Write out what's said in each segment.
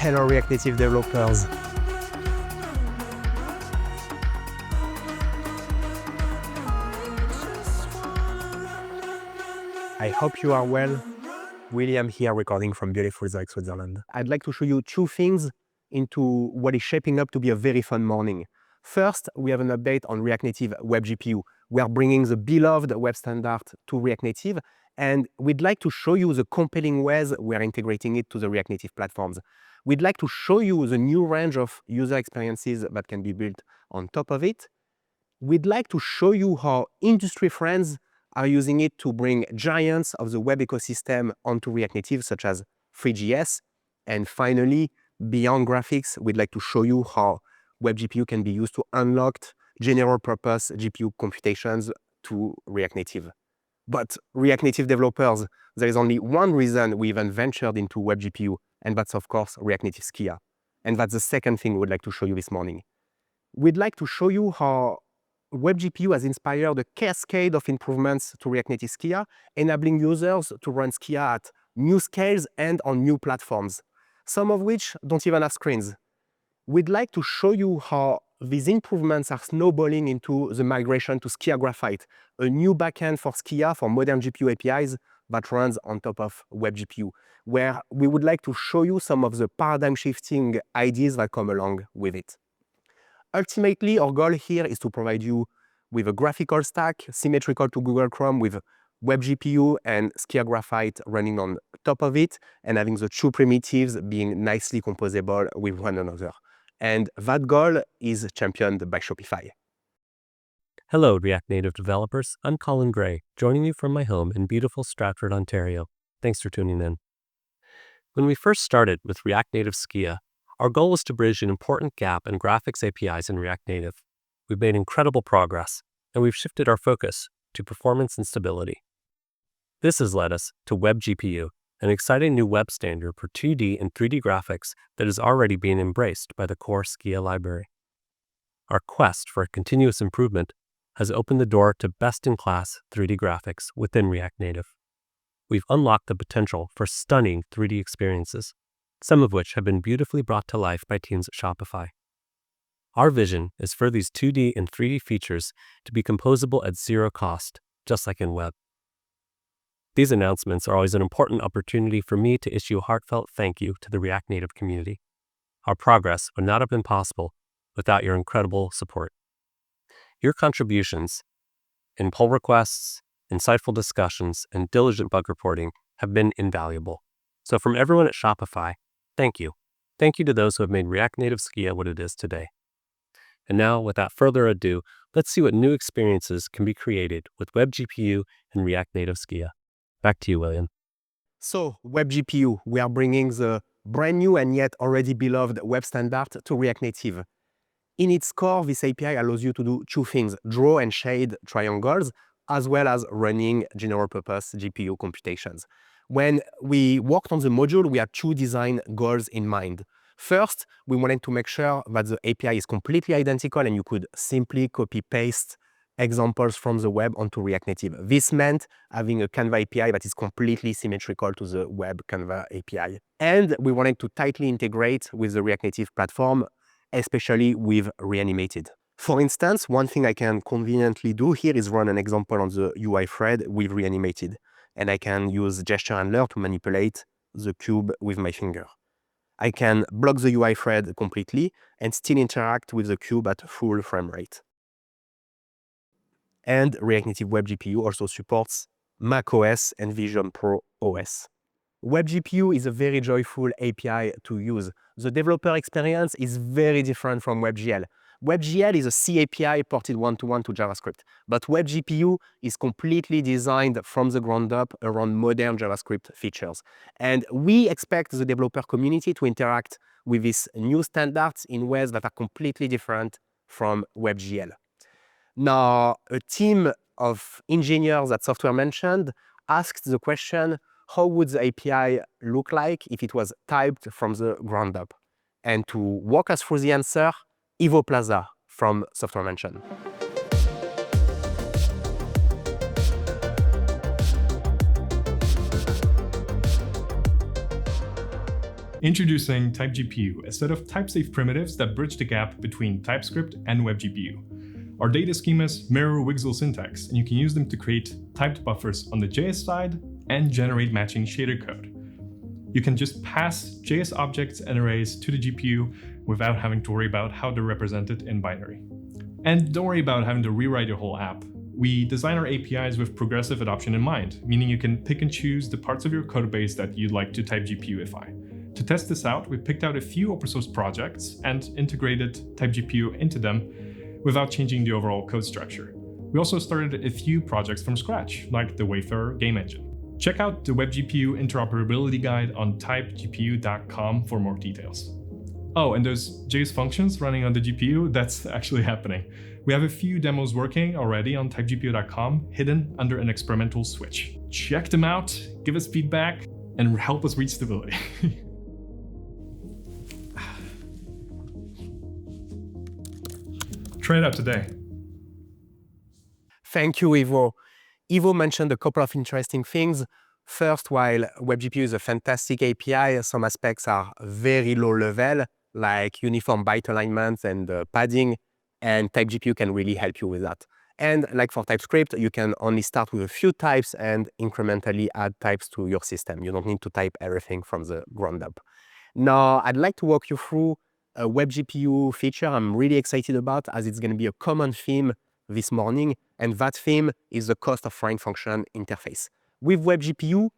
Hello React Native developers. I hope you are well. William here, recording from beautiful Zurich, Switzerland. I'd like to show you two things into what is shaping up to be a very fun morning. First, we have an update on React Native WebGPU. We are bringing the beloved web standard to React Native, and we'd like to show you the compelling ways we are integrating it to the React Native platforms. We'd like to show you the new range of user experiences that can be built on top of it. We'd like to show you how industry friends are using it to bring giants of the web ecosystem onto React Native, such as ThreeJS. And finally, beyond graphics, we'd like to show you how WebGPU can be used to unlock general purpose GPU computations to React Native. But React Native developers, there is only one reason we even ventured into WebGPU, and that's of course React Native Skia. And that's the second thing we'd like to show you this morning. We'd like to show you how WebGPU has inspired a cascade of improvements to React Native Skia, enabling users to run Skia at new scales and on new platforms, some of which don't even have screens. We'd like to show you how these improvements are snowballing into the migration to Skia Graphite, a new backend for Skia for modern GPU APIs that runs on top of WebGPU, where we would like to show you some of the paradigm-shifting ideas that come along with it. Ultimately, our goal here is to provide you with a graphical stack symmetrical to Google Chrome with WebGPU and Skia Graphite running on top of it, and having the two primitives being nicely composable with one another. And that goal is championed by Shopify. Hello, React Native developers. I'm Colin Gray, joining you from my home in beautiful Stratford, Ontario. Thanks for tuning in. When we first started with React Native Skia, our goal was to bridge an important gap in graphics APIs in React Native. We've made incredible progress, and we've shifted our focus to performance and stability. This has led us to WebGPU, an exciting new web standard for 2D and 3D graphics that is already being embraced by the core Skia library. Our quest for continuous improvement has opened the door to best-in-class 3D graphics within React Native. We've unlocked the potential for stunning 3D experiences, some of which have been beautifully brought to life by teams at Shopify. Our vision is for these 2D and 3D features to be composable at zero cost, just like in web. These announcements are always an important opportunity for me to issue a heartfelt thank you to the React Native community. Our progress would not have been possible without your incredible support. Your contributions in pull requests, insightful discussions, and diligent bug reporting have been invaluable. So from everyone at Shopify, thank you. Thank you to those who have made React Native Skia what it is today. And now, without further ado, let's see what new experiences can be created with WebGPU and React Native Skia. Back to you, William. So, WebGPU, we are bringing the brand new and yet already beloved web standard to React Native. In its core, this API allows you to do two things: draw and shade triangles, as well as running general purpose GPU computations. When we worked on the module, we had two design goals in mind. First, we wanted to make sure that the API is completely identical and you could simply copy-paste examples from the web onto React Native. This meant having a Canva API that is completely symmetrical to the web Canva API. And we wanted to tightly integrate with the React Native platform, especially with Reanimated. For instance, one thing I can conveniently do here is run an example on the UI thread with Reanimated. And I can use gesture handler to manipulate the cube with my finger. I can block the UI thread completely and still interact with the cube at full frame rate. And React Native WebGPU also supports macOS and Vision Pro OS. WebGPU is a very joyful API to use. The developer experience is very different from WebGL. WebGL is a C API ported one-to-one to JavaScript, but WebGPU is completely designed from the ground up around modern JavaScript features. And we expect the developer community to interact with these new standards in ways that are completely different from WebGL. Now, a team of engineers at Software Mentioned asked the question, how would the API look like if it was typed from the ground up? And to walk us through the answer, Ivo Plaza from Software Mentioned. Introducing TypeGPU, a set of type-safe primitives that bridge the gap between TypeScript and WebGPU. Our data schemas mirror Wigzil syntax, and you can use them to create typed buffers on the JS side and generate matching shader code. You can just pass JS objects and arrays to the GPU without having to worry about how they're represented in binary. And don't worry about having to rewrite your whole app. We design our APIs with progressive adoption in mind, meaning you can pick and choose the parts of your codebase that you'd like to TypeGPUify. To test this out, we picked out a few open source projects and integrated TypeGPU into them without changing the overall code structure. We also started a few projects from scratch, like the Wayfarer game engine. Check out the WebGPU interoperability guide on typegpu.com for more details. Oh, and those JS functions running on the GPU, that's actually happening. We have a few demos working already on typegpu.com, hidden under an experimental switch. Check them out, give us feedback, and help us reach stability. Try it out today. Thank you, Ivo. Ivo mentioned a couple of interesting things. First, while WebGPU is a fantastic API, some aspects are very low level, like uniform byte alignment and padding, and TypeGPU can really help you with that. And like for TypeScript, you can only start with a few types and incrementally add types to your system. You don't need to type everything from the ground up. Now, I'd like to walk you through a WebGPU feature I'm really excited about, as it's going to be a common theme this morning, and that theme is the cost of foreign function interface. With WebGPU,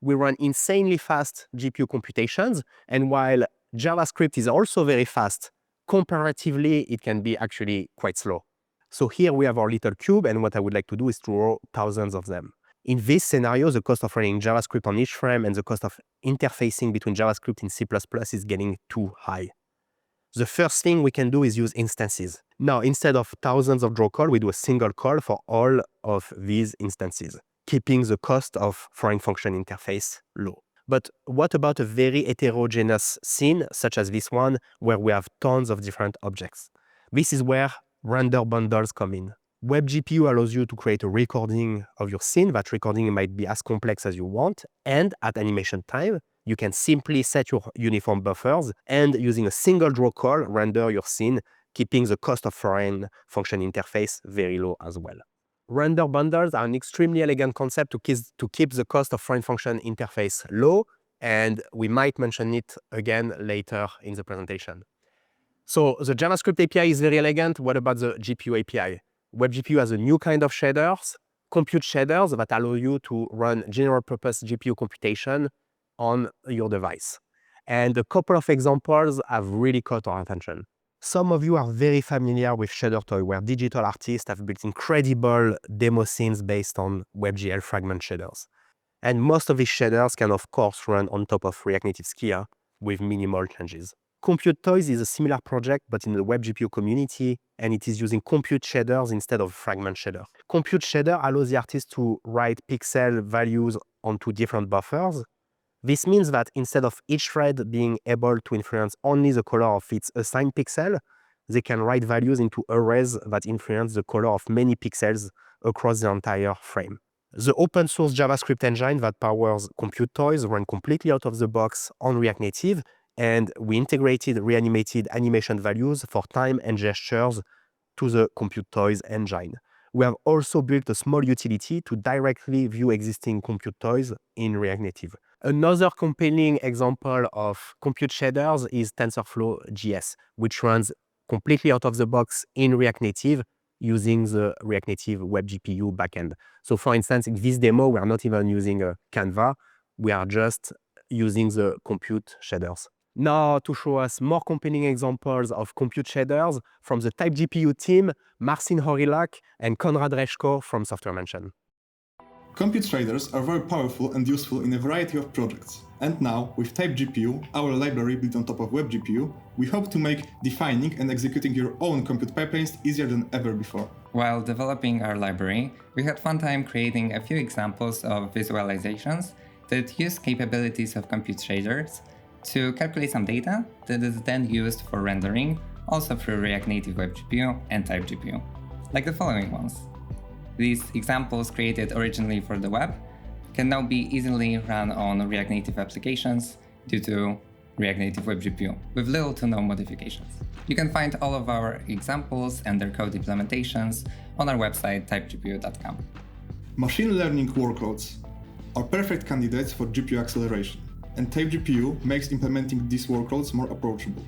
we run insanely fast GPU computations, and while JavaScript is also very fast, comparatively, it can be actually quite slow. So here we have our little cube, and what I would like to do is to draw thousands of them. In this scenario, the cost of running JavaScript on each frame and the cost of interfacing between JavaScript and C++ is getting too high. The first thing we can do is use instances. Now, instead of thousands of draw calls, we do a single call for all of these instances, keeping the cost of foreign function interface low. But what about a very heterogeneous scene, such as this one, where we have tons of different objects? This is where render bundles come in. WebGPU allows you to create a recording of your scene. That recording might be as complex as you want, and at animation time, you can simply set your uniform buffers and using a single draw call, render your scene, keeping the cost of foreign function interface very low as well. Render bundles are an extremely elegant concept to keep the cost of foreign function interface low, and we might mention it again later in the presentation. So the JavaScript API is very elegant. What about the GPU API? WebGPU has a new kind of shaders, compute shaders that allow you to run general purpose GPU computation on your device. And a couple of examples have really caught our attention. Some of you are very familiar with ShaderToy, where digital artists have built incredible demo scenes based on WebGL fragment shaders. And most of these shaders can, of course, run on top of React Native Skia with minimal changes. Compute Toys is a similar project, but in the WebGPU community, and it is using compute shaders instead of fragment shader. Compute shader allows the artist to write pixel values onto different buffers. This means that instead of each thread being able to influence only the color of its assigned pixel, they can write values into arrays that influence the color of many pixels across the entire frame. The open source JavaScript engine that powers Compute Toys ran completely out of the box on React Native, and we integrated reanimated animation values for time and gestures to the Compute Toys engine. We have also built a small utility to directly view existing Compute Toys in React Native. Another compelling example of compute shaders is TensorFlow.js, which runs completely out of the box in React Native using the React Native WebGPU backend. So for instance, in this demo, we are not even using a Canva. We are just using the compute shaders. Now, to show us more compelling examples of compute shaders from the TypeGPU team, Marcin Horilak and Konrad Reszko from Software Mention. Compute shaders are very powerful and useful in a variety of projects. And now, with TypeGPU, our library built on top of WebGPU, we hope to make defining and executing your own compute pipelines easier than ever before. While developing our library, we had fun time creating a few examples of visualizations that use capabilities of compute shaders to calculate some data that is then used for rendering, also through React Native WebGPU and TypeGPU, like the following ones. These examples, created originally for the web, can now be easily run on React Native applications due to React Native Web GPU with little to no modifications. You can find all of our examples and their code implementations on our website typegpu.com. Machine learning workloads are perfect candidates for GPU acceleration, and TypeGPU makes implementing these workloads more approachable.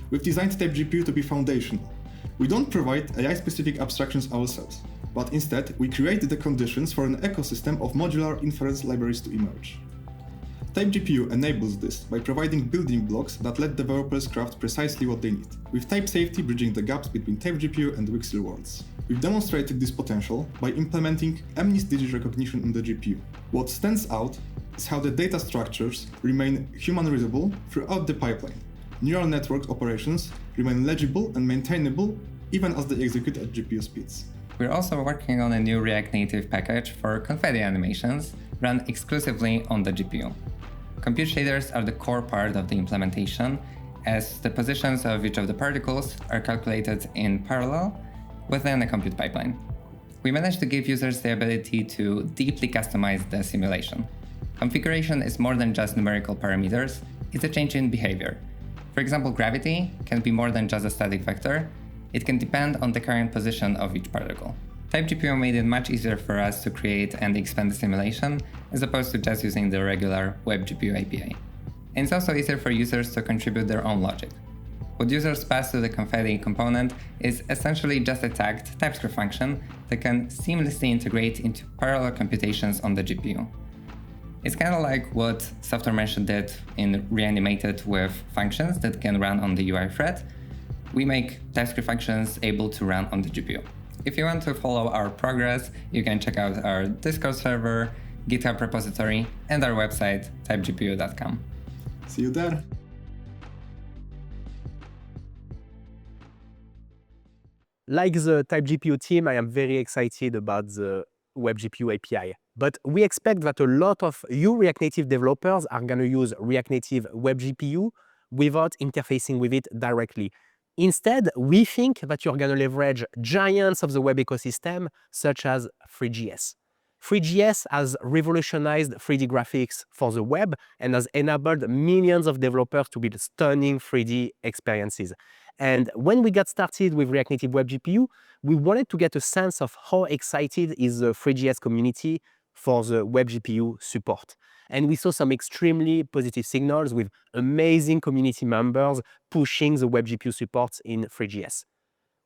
We've designed TypeGPU to be foundational. We don't provide AI-specific abstractions ourselves, but instead we create the conditions for an ecosystem of modular inference libraries to emerge. TypeGPU enables this by providing building blocks that let developers craft precisely what they need, with type safety bridging the gaps between TypeGPU and Wixel worlds. We've demonstrated this potential by implementing MNIST digit recognition on the GPU. What stands out is how the data structures remain human-readable throughout the pipeline. Neural network operations remain legible and maintainable even as they execute at GPU speeds. We're also working on a new React Native package for confetti animations run exclusively on the GPU. Compute shaders are the core part of the implementation, as the positions of each of the particles are calculated in parallel within a compute pipeline. We managed to give users the ability to deeply customize the simulation. Configuration is more than just numerical parameters, it's a change in behavior. For example, gravity can be more than just a static vector, it can depend on the current position of each particle. TypeGPU made it much easier for us to create and expand the simulation, as opposed to just using the regular WebGPU API. And it's also easier for users to contribute their own logic. What users pass to the confetti component is essentially just a tagged TypeScript function that can seamlessly integrate into parallel computations on the GPU. It's kind of like what Software Mention did in Reanimated with functions that can run on the UI thread. We make TypeScript functions able to run on the GPU. If you want to follow our progress, you can check out our Discord server, GitHub repository, and our website, typegpu.com. See you there! Like the TypeGPU team, I am very excited about the WebGPU API. But we expect that a lot of you React Native developers are going to use React Native WebGPU without interfacing with it directly. Instead, we think that you're going to leverage giants of the web ecosystem, such as ThreeJS. ThreeJS has revolutionized 3D graphics for the web and has enabled millions of developers to build stunning 3D experiences. And when we got started with React Native Web GPU, we wanted to get a sense of how excited is the ThreeJS community for the Web GPU support. And we saw some extremely positive signals with amazing community members pushing the Web GPU support in ThreeJS.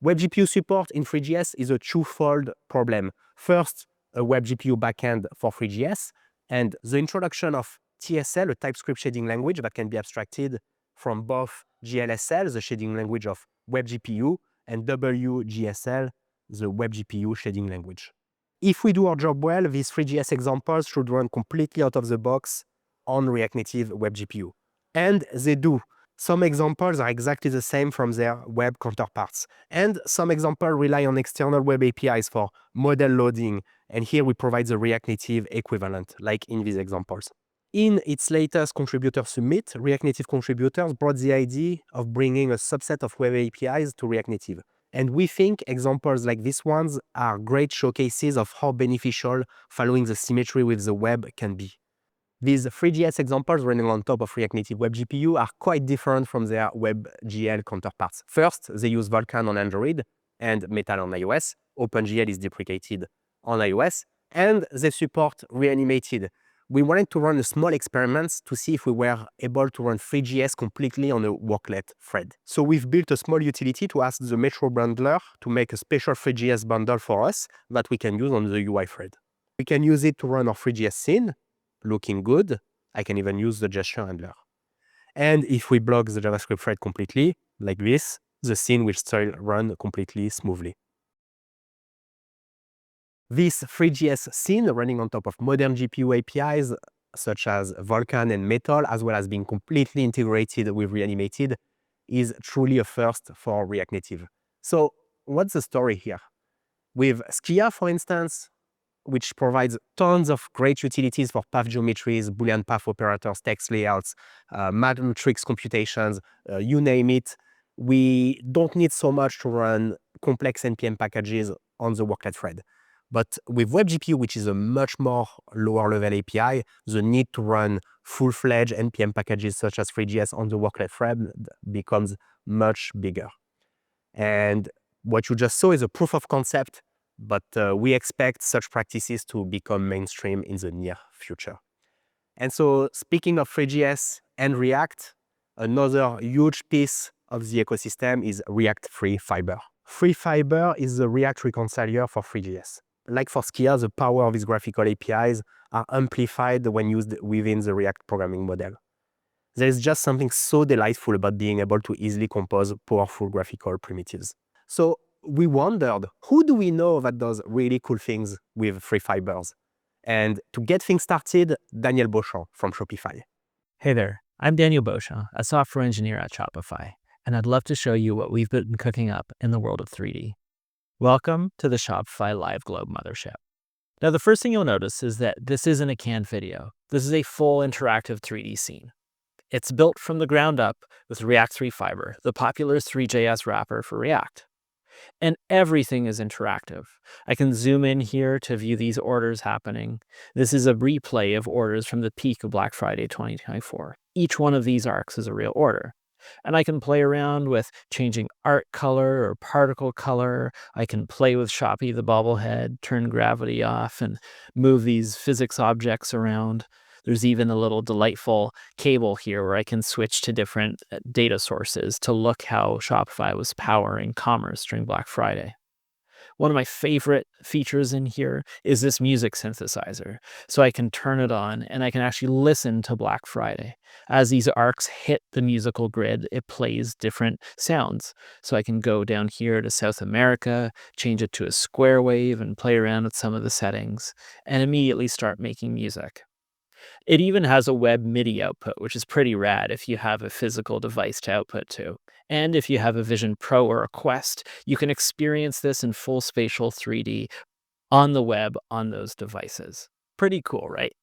Web GPU support in ThreeJS is a twofold problem. First, a Web GPU backend for ThreeJS, and the introduction of TSL, a TypeScript shading language that can be abstracted from both GLSL, the shading language of Web GPU, and WGSL, the Web GPU shading language. If we do our job well, these ThreeJS examples should run completely out of the box on React Native Web GPU. And they do. Some examples are exactly the same from their web counterparts. And some examples rely on external web APIs for model loading. And here we provide the React Native equivalent, like in these examples. In its latest contributor summit, React Native contributors brought the idea of bringing a subset of web APIs to React Native. And we think examples like these ones are great showcases of how beneficial following the symmetry with the web can be. These ThreeJS examples running on top of React Native Web GPU are quite different from their WebGL counterparts. First, they use Vulkan on Android and Metal on iOS. OpenGL is deprecated on iOS, and they support Reanimated. We wanted to run a small experiment to see if we were able to run ThreeJS completely on a worklet thread. So we've built a small utility to ask the Metro bundler to make a special ThreeJS bundle for us that we can use on the UI thread. We can use it to run our ThreeJS scene, looking good. I can even use the gesture handler. And if we block the JavaScript thread completely, like this, the scene will still run completely smoothly. This ThreeJS scene running on top of modern GPU APIs, such as Vulkan and Metal, as well as being completely integrated with Reanimated, is truly a first for React Native. So what's the story here? With Skia, for instance, which provides tons of great utilities for path geometries, Boolean path operators, text layouts, matrix computations, you name it. We don't need so much to run complex NPM packages on the worklet thread. But with WebGPU, which is a much more lower level API, the need to run full-fledged NPM packages such as ThreeJS on the workload thread becomes much bigger. And what you just saw is a proof of concept, but we expect such practices to become mainstream in the near future. And so speaking of ThreeJS and React, another huge piece of the ecosystem is React Free Fiber. Free Fiber is the React reconcilier for ThreeJS. Like for Skia, the power of its graphical APIs are amplified when used within the React programming model. There is just something so delightful about being able to easily compose powerful graphical primitives. So we wondered, who do we know that does really cool things with free fibers? And to get things started, Daniel Beauchamp from Shopify. Hey there, I'm Daniel Beauchamp, a software engineer at Shopify, and I'd love to show you what we've been cooking up in the world of 3D. Welcome to the Shopify Live Globe Mothership. Now, the first thing you'll notice is that this isn't a canned video. This is a full interactive 3D scene. It's built from the ground up with React 3 Fiber, the popular ThreeJS wrapper for React. And everything is interactive. I can zoom in here to view these orders happening. This is a replay of orders from the peak of Black Friday 2024. Each one of these arcs is a real order. And I can play around with changing art color or particle color. I can play with Shoppy the bobblehead, turn gravity off, and move these physics objects around. There's even a little delightful cable here where I can switch to different data sources to look how Shopify was powering commerce during Black Friday. One of my favorite features in here is this music synthesizer. So I can turn it on and I can actually listen to Black Friday. As these arcs hit the musical grid, it plays different sounds. So I can go down here to South America, change it to a square wave and play around with some of the settings, and immediately start making music. It even has a web MIDI output, which is pretty rad if you have a physical device to output to. And if you have a Vision Pro or a Quest, you can experience this in full spatial 3D on the web on those devices. Pretty cool, right?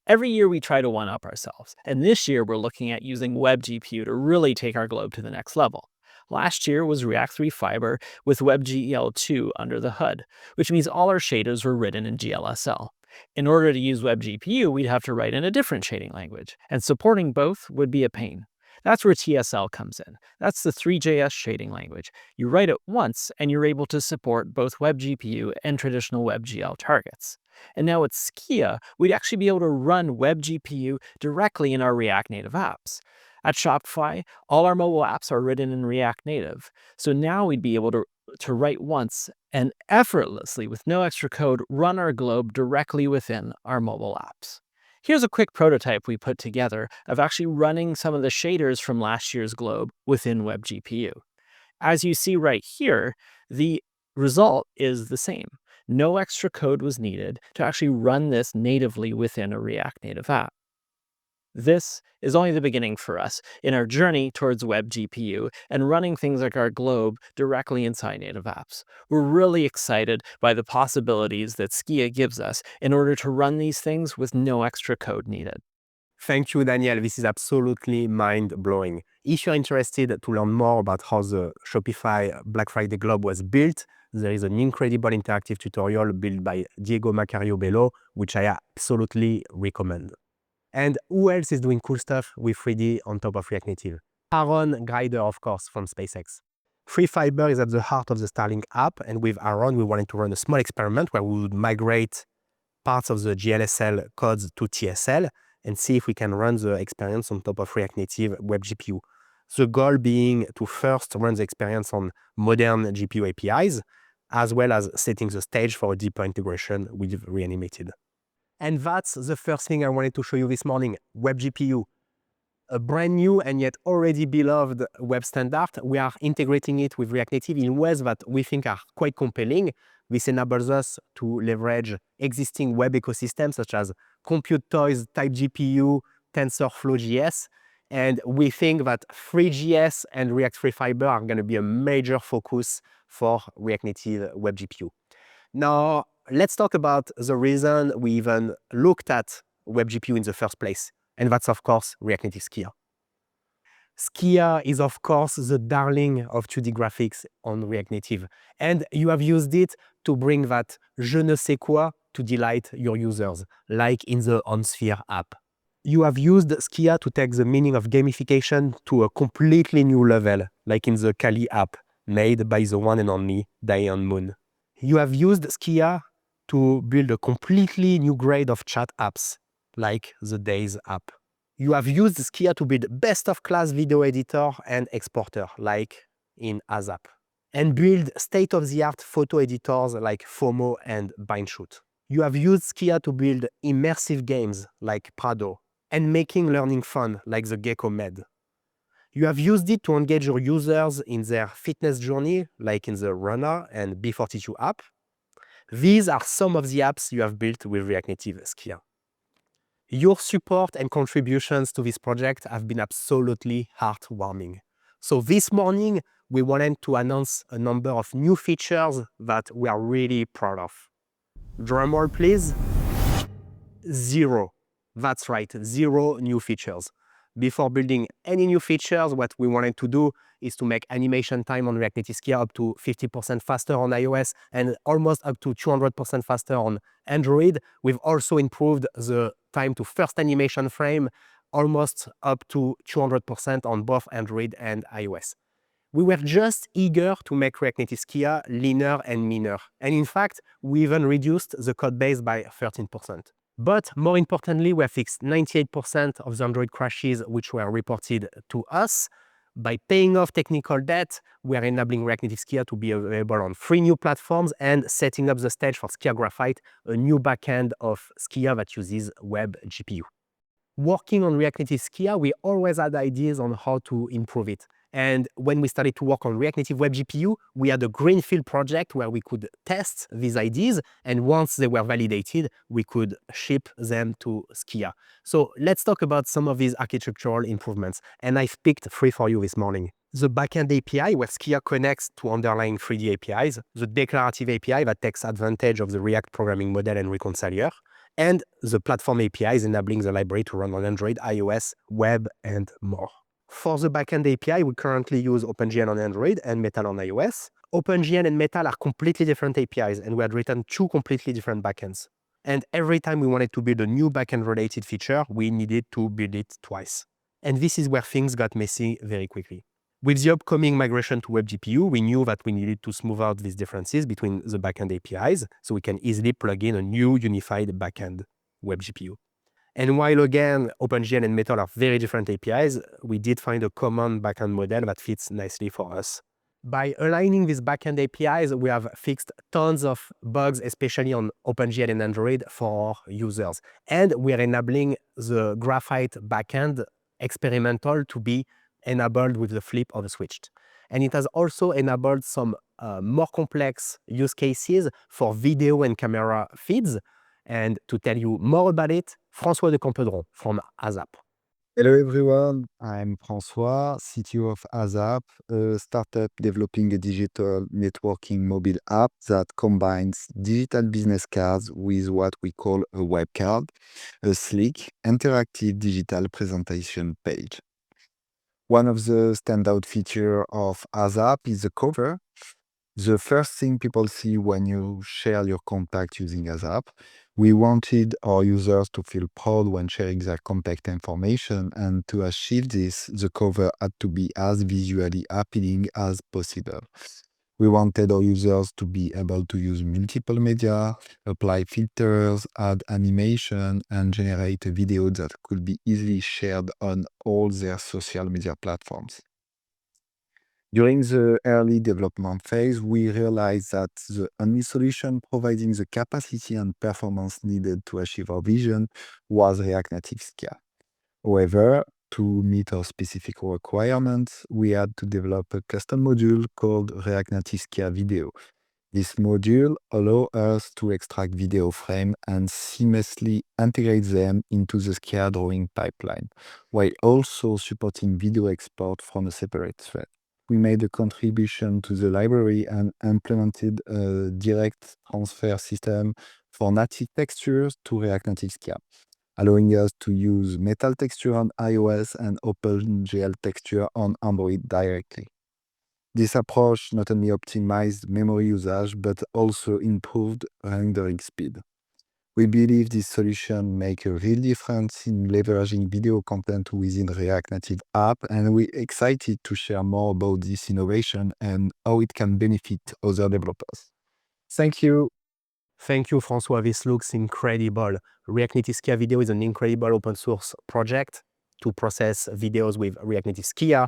Every year we try to one-up ourselves, and this year we're looking at using WebGPU to really take our globe to the next level. Last year was React 3 Fiber with WebGL2 under the hood, which means all our shaders were written in GLSL. In order to use WebGPU, we'd have to write in a different shading language, and supporting both would be a pain. That's where TSL comes in. That's the ThreeJS shading language. You write it once, and you're able to support both WebGPU and traditional WebGL targets. And now with Skia, we'd actually be able to run WebGPU directly in our React Native apps. At Shopify, all our mobile apps are written in React Native. So now we'd be able to write once and effortlessly, with no extra code, run our globe directly within our mobile apps. Here's a quick prototype we put together of actually running some of the shaders from last year's globe within WebGPU. As you see right here, the result is the same. No extra code was needed to actually run this natively within a React Native app. This is only the beginning for us in our journey towards WebGPU and running things like our globe directly inside native apps. We're really excited by the possibilities that Skia gives us in order to run these things with no extra code needed. Thank you, Daniel. This is absolutely mind-blowing. If you're interested to learn more about how the Shopify Black Friday Globe was built, there is an incredible interactive tutorial built by Diego Macario Bello, which I absolutely recommend. And who else is doing cool stuff with 3D on top of React Native? Aaron Greider, of course, from SpaceX. Free Fiber is at the heart of the Starlink app, and with Aaron, we wanted to run a small experiment where we would migrate parts of the GLSL codes to TSL and see if we can run the experience on top of React Native WebGPU. The goal being to first run the experience on modern GPU APIs, as well as setting the stage for a deeper integration with Reanimated. And that's the first thing I wanted to show you this morning, WebGPU. A brand new and yet already beloved web standard. We are integrating it with React Native in ways that we think are quite compelling. This enables us to leverage existing web ecosystems such as Compute Toys, Type GPU, TensorFlow.js. And we think that ThreeJS and React 3 Fiber are going to be a major focus for React Native WebGPU. Now, let's talk about the reason we even looked at WebGPU in the first place. And that's, of course, React Native Skia. Skia is, of course, the darling of 2D graphics on React Native, and you have used it to bring that je ne sais quoi to delight your users, like in the OnSphere app. You have used Skia to take the meaning of gamification to a completely new level, like in the Kali app, made by the one and only Diane Moon. You have used Skia to build a completely new grade of chat apps, like the Days app. You have used Skia to build best-of-class video editor and exporter, like in ASAP, and build state-of-the-art photo editors like FOMO and BindShoot. You have used Skia to build immersive games like Prado, and making learning fun like the Gecko Med. You have used it to engage your users in their fitness journey, like in the Runner and B42 app. These are some of the apps you have built with React Native Skia. Your support and contributions to this project have been absolutely heartwarming. So this morning, we wanted to announce a number of new features that we are really proud of. Drum roll, please. 0. That's right, 0 new features. Before building any new features, what we wanted to do is to make animation time on React Native Skia up to 50% faster on iOS and almost up to 200% faster on Android. We've also improved the time to first animation frame almost up to 200% on both Android and iOS. We were just eager to make React Native Skia leaner and meaner. And in fact, we even reduced the code base by 13%. But more importantly, we have fixed 98% of the Android crashes which were reported to us. By paying off technical debt, we are enabling React Native Skia to be available on 3 new platforms and setting up the stage for Skia Graphite, a new backend of Skia that uses WebGPU. Working on React Native Skia, we always had ideas on how to improve it. And when we started to work on React Native WebGPU, we had a greenfield project where we could test these ideas, and once they were validated, we could ship them to Skia. So let's talk about some of these architectural improvements, and I've picked 3 for you this morning. The backend API, where Skia connects to underlying 3D APIs, the declarative API that takes advantage of the React programming model and reconcilier, and the platform APIs enabling the library to run on Android, iOS, web, and more. For the backend API, we currently use OpenGL on Android and Metal on iOS. OpenGL and Metal are completely different APIs, and we had written 2 completely different backends. And every time we wanted to build a new backend-related feature, we needed to build it twice. And this is where things got messy very quickly. With the upcoming migration to WebGPU, we knew that we needed to smooth out these differences between the backend APIs, so we can easily plug in a new unified backend WebGPU. And while again, OpenGL and Metal are very different APIs, we did find a common backend model that fits nicely for us. By aligning these backend APIs, we have fixed tons of bugs, especially on OpenGL and Android for users. And we are enabling the Graphite backend experimental to be enabled with the flip of a switch. And it has also enabled some more complex use cases for video and camera feeds. And to tell you more about it, François de Campedron from ASAP. Hello everyone, I'm François, CTO of ASAP, a startup developing a digital networking mobile app that combines digital business cards with what we call a web card, a sleek, interactive digital presentation page. One of the standout features of ASAP is the cover. The first thing people see when you share your contact using ASAP. We wanted our users to feel proud when sharing their contact information, and to achieve this, the cover had to be as visually appealing as possible. We wanted our users to be able to use multiple media, apply filters, add animation, and generate a video that could be easily shared on all their social media platforms. During the early development phase, we realized that the only solution providing the capacity and performance needed to achieve our vision was React Native Skia. However, to meet our specific requirements, we had to develop a custom module called React Native Skia Video. This module allows us to extract video frame and seamlessly integrate them into the Skia drawing pipeline, while also supporting video export from a separate thread. We made a contribution to the library and implemented a direct transfer system for native textures to React Native Skia. allowing us to use Metal texture on iOS and OpenGL texture on Android directly. This approach not only optimized memory usage, but also improved rendering speed. We believe this solution makes a real difference in leveraging video content within React Native app, and we're excited to share more about this innovation and how it can benefit other developers. Thank you. Thank you, François. This looks incredible. React Native Skia Video is an incredible open source project to process videos with React Native Skia.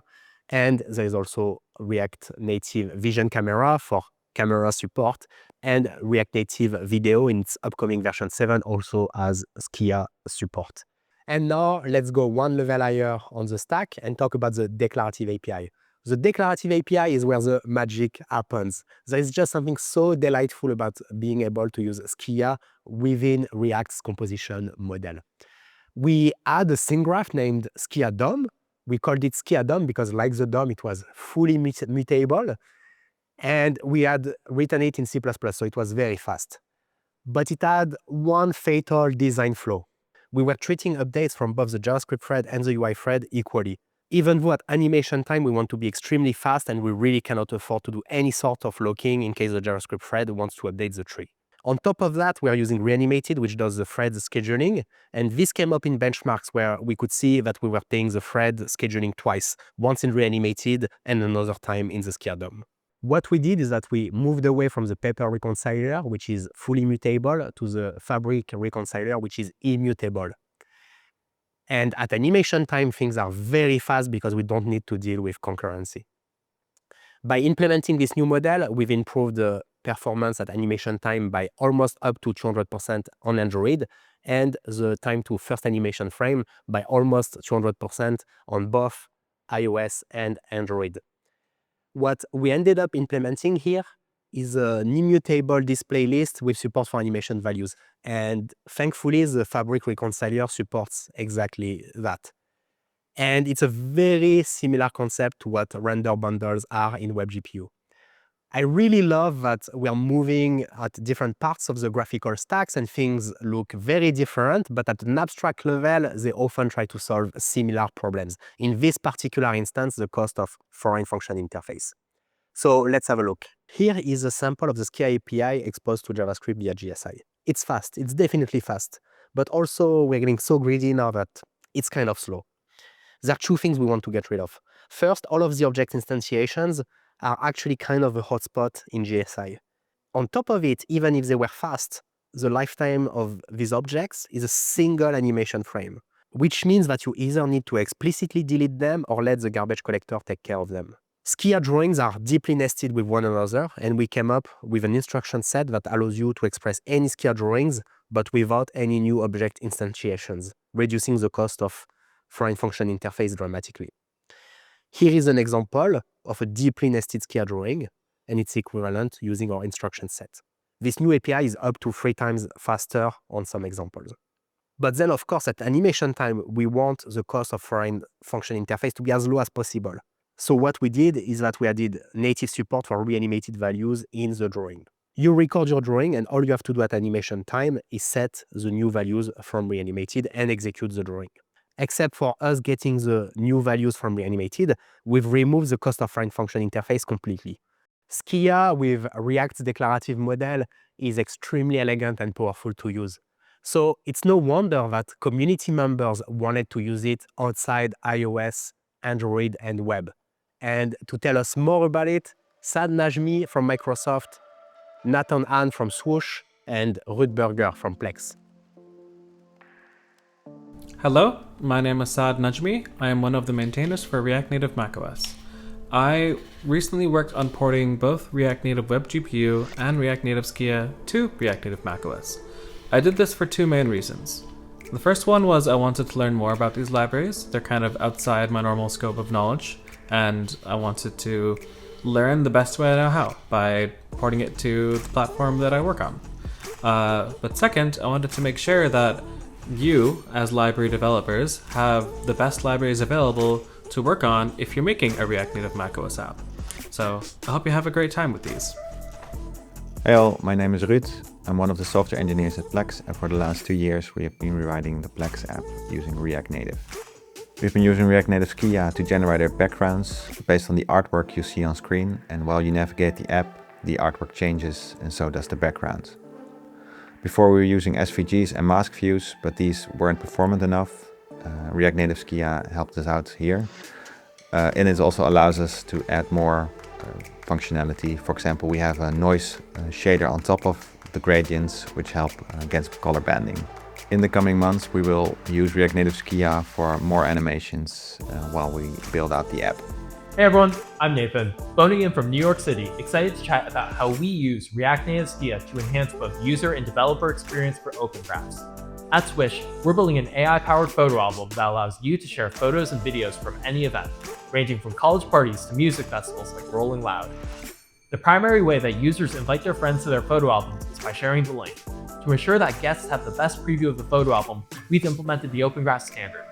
And there is also React Native Vision Camera for camera support, and React Native Video in its upcoming version 7 also has Skia support. And now let's go one level higher on the stack and talk about the declarative API. The declarative API is where the magic happens. There is just something so delightful about being able to use Skia within React's composition model. We had a scene graph named Skia DOM. We called it Skia DOM because, like the DOM, it was fully mutable. And we had written it in C++, so it was very fast. But it had one fatal design flaw. We were treating updates from both the JavaScript thread and the UI thread equally. Even though at animation time we want to be extremely fast and we really cannot afford to do any sort of locking in case the JavaScript thread wants to update the tree. On top of that, we are using Reanimated, which does the thread scheduling. And this came up in benchmarks where we could see that we were paying the thread scheduling twice, once in Reanimated and another time in the Skia DOM. What we did is that we moved away from the paper reconciler, which is fully mutable, to the fabric reconciler, which is immutable. And at animation time, things are very fast because we don't need to deal with concurrency. By implementing this new model, we've improved the performance at animation time by almost up to 200% on Android, and the time to first animation frame by almost 200% on both iOS and Android. What we ended up implementing here is an immutable display list with support for animation values. And thankfully, the Fabric Reconciler supports exactly that. And it's a very similar concept to what render bundles are in WebGPU. I really love that we are moving at different parts of the graphical stacks and things look very different, but at an abstract level, they often try to solve similar problems. In this particular instance, the cost of foreign function interface. So let's have a look. Here is a sample of the Skia API exposed to JavaScript via GSI. It's fast, it's definitely fast, but also we're getting so greedy now that it's kind of slow. There are two things we want to get rid of. First, all of the object instantiations are actually kind of a hotspot in GSI. On top of it, even if they were fast, the lifetime of these objects is a single animation frame, which means that you either need to explicitly delete them or let the garbage collector take care of them. Skia drawings are deeply nested with one another, and we came up with an instruction set that allows you to express any Skia drawings, but without any new object instantiations, reducing the cost of foreign function interface dramatically. Here is an example of a deeply nested Skia drawing, and it's equivalent using our instruction set. This new API is up to 3 times faster on some examples. But then, of course, at animation time, we want the cost of foreign function interface to be as low as possible. So what we did is that we added native support for reanimated values in the drawing. You record your drawing, and all you have to do at animation time is set the new values from reanimated and execute the drawing. Except for us getting the new values from reanimated, we've removed the cost of foreign function interface completely. Skia with React's declarative model is extremely elegant and powerful to use. So it's no wonder that community members wanted to use it outside iOS, Android, and web. And to tell us more about it, Saad Najmi from Microsoft, Nathan Hahn from Swoosh, and Ruud Burger from Plex. Hello, my name is Saad Najmi. I am one of the maintainers for React Native macOS. I recently worked on porting both React Native WebGPU and React Native Skia to React Native macOS. I did this for 2 main reasons. The first one was I wanted to learn more about these libraries. They're kind of outside my normal scope of knowledge, and I wanted to learn the best way I know how by porting it to the platform that I work on. But second, I wanted to make sure that you, as library developers, have the best libraries available to work on if you're making a React Native macOS app. So I hope you have a great time with these. Hey all, my name is Ruud. I'm one of the software engineers at Plex, and for the last 2 years we have been rewriting the Plex app using React Native. We've been using React Native Skia to generate our backgrounds based on the artwork you see on screen, and while you navigate the app, the artwork changes and so does the background. Before we were using SVGs and mask views, but these weren't performant enough. React Native Skia helped us out here. And it also allows us to add more functionality. For example, we have a noise shader on top of the gradients, which help against color banding. In the coming months, we will use React Native Skia for more animations while we build out the app. Hey everyone, I'm Nathan, phoning in from New York City, excited to chat about how we use React Native Skia to enhance both user and developer experience for Open Graphs. At Swish, we're building an AI-powered photo album that allows you to share photos and videos from any event, ranging from college parties to music festivals like Rolling Loud. The primary way that users invite their friends to their photo albums is by sharing the link. To ensure that guests have the best preview of the photo album, we've implemented the Open Graph standard.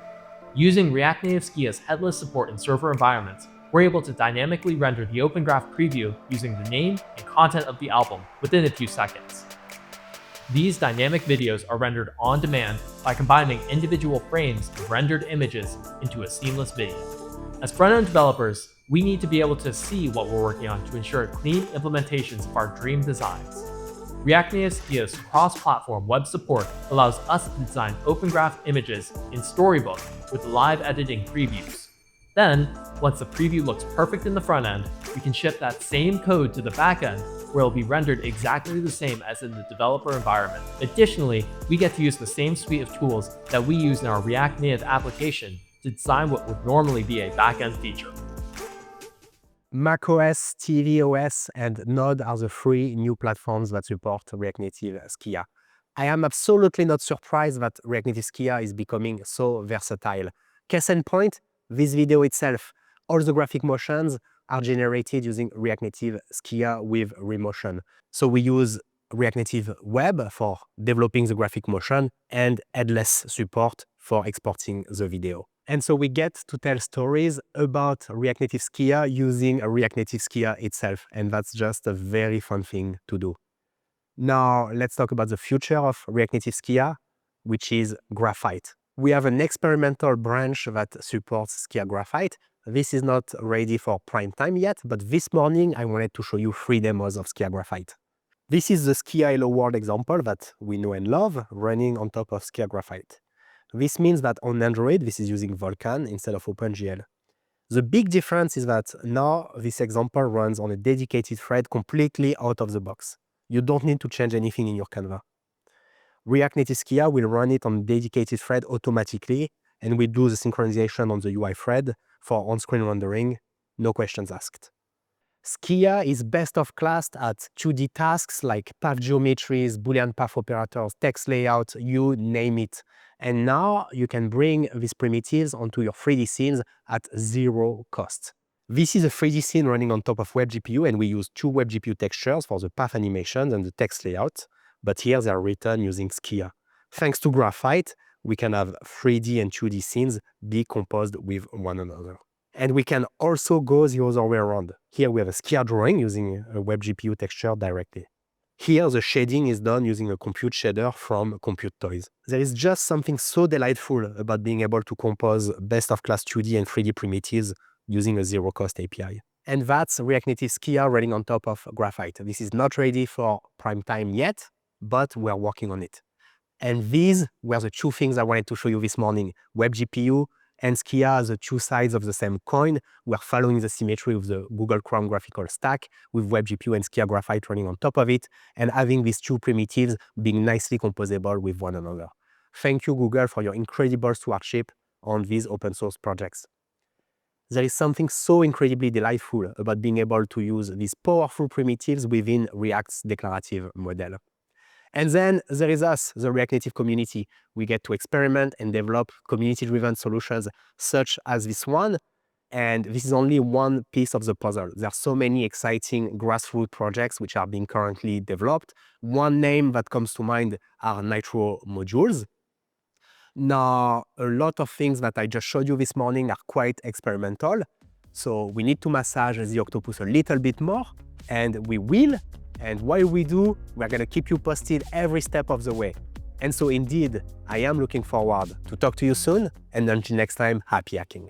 Using React Native Skia's headless support in server environments, we're able to dynamically render the Open Graph preview using the name and content of the album within a few seconds. These dynamic videos are rendered on demand by combining individual frames of rendered images into a seamless video. As front-end developers, we need to be able to see what we're working on to ensure clean implementations of our dream designs. React Native Skia's cross-platform web support allows us to design Open Graph images in Storybook with live editing previews. Then, once the preview looks perfect in the front end, we can ship that same code to the back end where it will be rendered exactly the same as in the developer environment. Additionally, we get to use the same suite of tools that we use in our React Native application to design what would normally be a back-end feature. macOS, tvOS, and Node are the 3 new platforms that support React Native Skia. I am absolutely not surprised that React Native Skia is becoming so versatile. Case in point, this video itself, all the graphic motions are generated using React Native Skia with Remotion. So we use React Native Web for developing the graphic motion and headless support for exporting the video. And so we get to tell stories about React Native Skia using React Native Skia itself, and that's just a very fun thing to do. Now, let's talk about the future of React Native Skia, which is Graphite. We have an experimental branch that supports Skia Graphite. This is not ready for prime time yet, but this morning I wanted to show you 3 demos of Skia Graphite. This is the Skia Hello World example that we know and love, running on top of Skia Graphite. This means that on Android, this is using Vulkan instead of OpenGL. The big difference is that now this example runs on a dedicated thread completely out of the box. You don't need to change anything in your Canva. React Native Skia will run it on a dedicated thread automatically, and we do the synchronization on the UI thread for on-screen rendering, no questions asked. Skia is best of class at 2D tasks like path geometries, Boolean path operators, text layout, you name it. And now you can bring these primitives onto your 3D scenes at 0 cost. This is a 3D scene running on top of WebGPU, and we use 2 WebGPU textures for the path animations and the text layout, but here they are written using Skia. Thanks to Graphite, we can have 3D and 2D scenes be composed with one another. And we can also go the other way around. Here we have a Skia drawing using a WebGPU texture directly. Here the shading is done using a compute shader from Compute Toys. There is just something so delightful about being able to compose best-of-class 2D and 3D primitives using a zero-cost API. And that's React Native Skia running on top of Graphite. This is not ready for prime time yet, but we're working on it. And these were the 2 things I wanted to show you this morning. WebGPU and Skia are the 2 sides of the same coin. We're following the symmetry of the Google Chrome graphical stack with WebGPU and Skia Graphite running on top of it, and having these 2 primitives being nicely composable with one another. Thank you, Google, for your incredible stewardship on these open source projects. There is something so incredibly delightful about being able to use these powerful primitives within React's declarative model. And then there is us, the React Native community. We get to experiment and develop community-driven solutions such as this one. And this is only one piece of the puzzle. There are so many exciting grassroots projects which are being currently developed. One name that comes to mind are Nitro modules. Now, a lot of things that I just showed you this morning are quite experimental. So we need to massage the octopus a little bit more, and we will. And while we do, we're going to keep you posted every step of the way. And so indeed, I am looking forward to talk to you soon, and until next time, happy hacking.